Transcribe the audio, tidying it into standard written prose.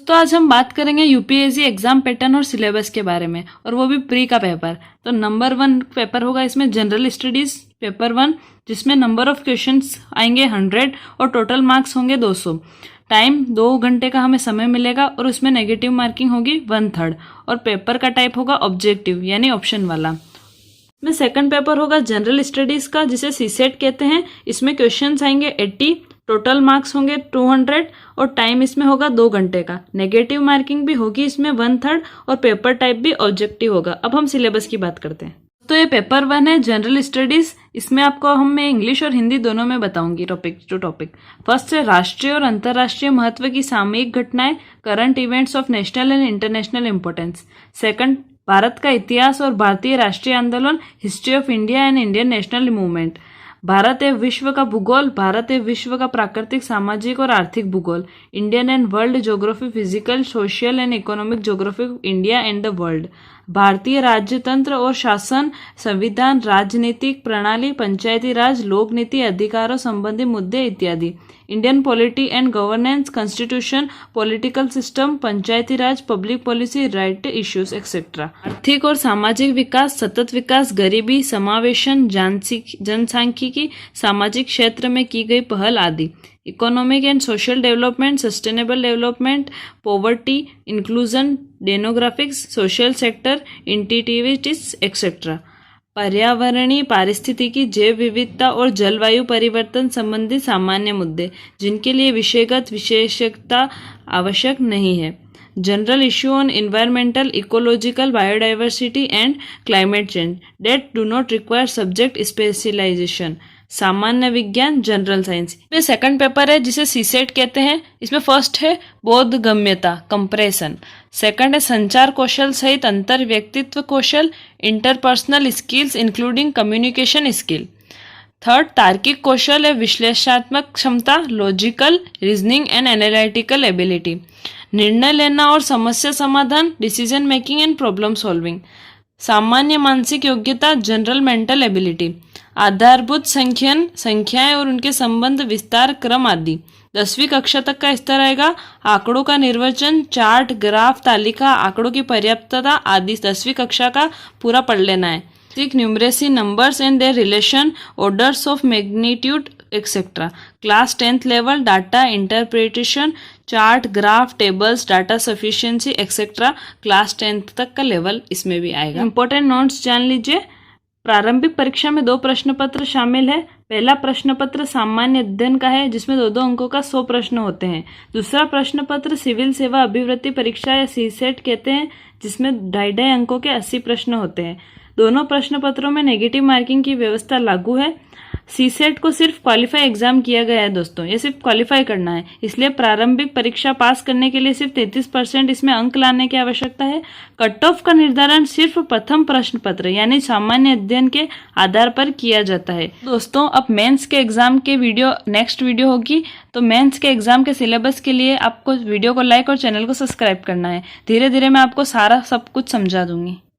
तो आज हम बात करेंगे यूपीएससी एग्जाम पैटर्न और सिलेबस के बारे में, और वो भी प्री का पेपर। तो नंबर 1 पेपर होगा इसमें जनरल स्टडीज पेपर 1, जिसमें नंबर ऑफ क्वेश्चंस आएंगे 100 और टोटल मार्क्स होंगे 200। टाइम 2 घंटे का हमें समय मिलेगा और उसमें नेगेटिव मार्किंग होगी 1/3, और पेपर का टाइप होगा ऑब्जेक्टिव यानी ऑप्शन वाला। में सेकंड पेपर होगा जनरल स्टडीज का, जिसे सीसेट कहते हैं। इसमें क्वेश्चंस आएंगे 80, टोटल मार्क्स होंगे 200 और टाइम इसमें होगा 2 घंटे का। नेगेटिव मार्किंग भी होगी इसमें 1/3 और पेपर टाइप भी ऑब्जेक्टिव होगा। अब हम सिलेबस की बात करते हैं। तो ये पेपर 1 है जनरल स्टडीज। इसमें आपको मैं इंग्लिश और हिंदी दोनों में बताऊंगी टॉपिक। फर्स्ट है राष्ट्रीय और अंतर्राष्ट्रीय महत्व की सामयिक घटनाएं, current events of national and international importance. Second, Bharat का इतिहास और भारतीय राष्ट्रीय आंदोलन, history of India and Indian national movement. Bharat एवं विश्व का भूगोल, भारत एवं विश्व का प्राकृतिक, सामाजिक और आर्थिक भूगोल। Indian and world geography, physical, social and economic geography, India and the world. भारतीय राज्यतंत्र और शासन, संविधान, राजनीतिक प्रणाली, पंचायती राज, लोक नीति, अधिकारों संबंधी मुद्दे इत्यादि। Indian polity and governance, constitution, political system, Panchayati Raj, public policy, right issues etcetera. आर्थिक और सामाजिक विकास, सतत विकास, गरीबी, समावेशन, जनसांख्यिकी, सामाजिक क्षेत्र में की गई पहल आदि। Economic and social development, sustainable development, poverty, inclusion, demographics, social sector, integrities etcetera. पर्यावरणीय, पारिस्थितिकी, जैव विविधता और जलवायु परिवर्तन संबंधी सामान्य मुद्दे, जिनके लिए विषयगत विशेषज्ञता आवश्यक नहीं है। General issue on environmental, ecological, biodiversity and climate change that do not require subject specialization. सामान्य विज्ञान, जनरल साइंस। ये सेकंड पेपर है जिसे सीसेट कहते हैं। इसमें फर्स्ट है बोधगम्यता, कंप्रेशन। सेकंड है संचार कौशल सहित अंतर व्यक्तित्व कौशल, interpersonal skills including communication skill. Third, तार्किक कौशल है विश्लेषणात्मक क्षमता, logical reasoning and analytical ability. निर्णय लेना और समस्या समाधान, decision making and problem solving. सामान्य मानसिक योग्यता, जनरल मेंटल एबिलिटी। आधारभूत संख्याएं और उनके संबंध, विस्तार, क्रम आदि। 10वीं कक्षा तक का स्तर आएगा। आंकड़ों का निर्वचन, चार्ट, ग्राफ, तालिका, आंकड़ों की पर्याप्तता आदि 10वीं कक्षा का पूरा पढ़ लेना है। Numeracy, numbers and there relation, orders of magnitude etcetera. Class 10th level, data interpretation, chart, graph, tables, data sufficiency etcetera. Class 10th तक का लेवल इसमें भी आएगा। इंपॉर्टेंट नोट्स जान लीजिए। प्रारंभिक परीक्षा में 2 प्रश्न पत्र शामिल है। पहला प्रश्न पत्र सामान्य अध्ययन का है, जिसमें 2-2 अंकों का 100 प्रश्न होते हैं। दूसरा प्रश्न पत्र सिविल सेवा अभिवृत्ति परीक्षा या सीसेट कहते हैं, जिसमें 2.5 अंकों के 80 प्रश्न होते हैं। दोनों प्रश्न पत्रों में नेगेटिव मार्किंग की व्यवस्था लागू है। सीसेट को सिर्फ क्वालिफाई एग्जाम किया गया है दोस्तों, ये सिर्फ क्वालिफाई करना है, इसलिए प्रारंभिक परीक्षा पास करने के लिए सिर्फ 33% इसमें अंक लाने की आवश्यकता है। कट ऑफ का निर्धारण सिर्फ प्रथम प्रश्न पत्र यानी सामान्य अध्ययन के आधार पर किया जाता है। दोस्तों, अब मेंस के एग्जाम के नेक्स्ट वीडियो होगी, तो मेंस के एग्जाम के सिलेबस के लिए आपको वीडियो को लाइक और चैनल को सब्सक्राइब करना है। धीरे धीरे मैं आपको सारा सब कुछ समझा दूंगी।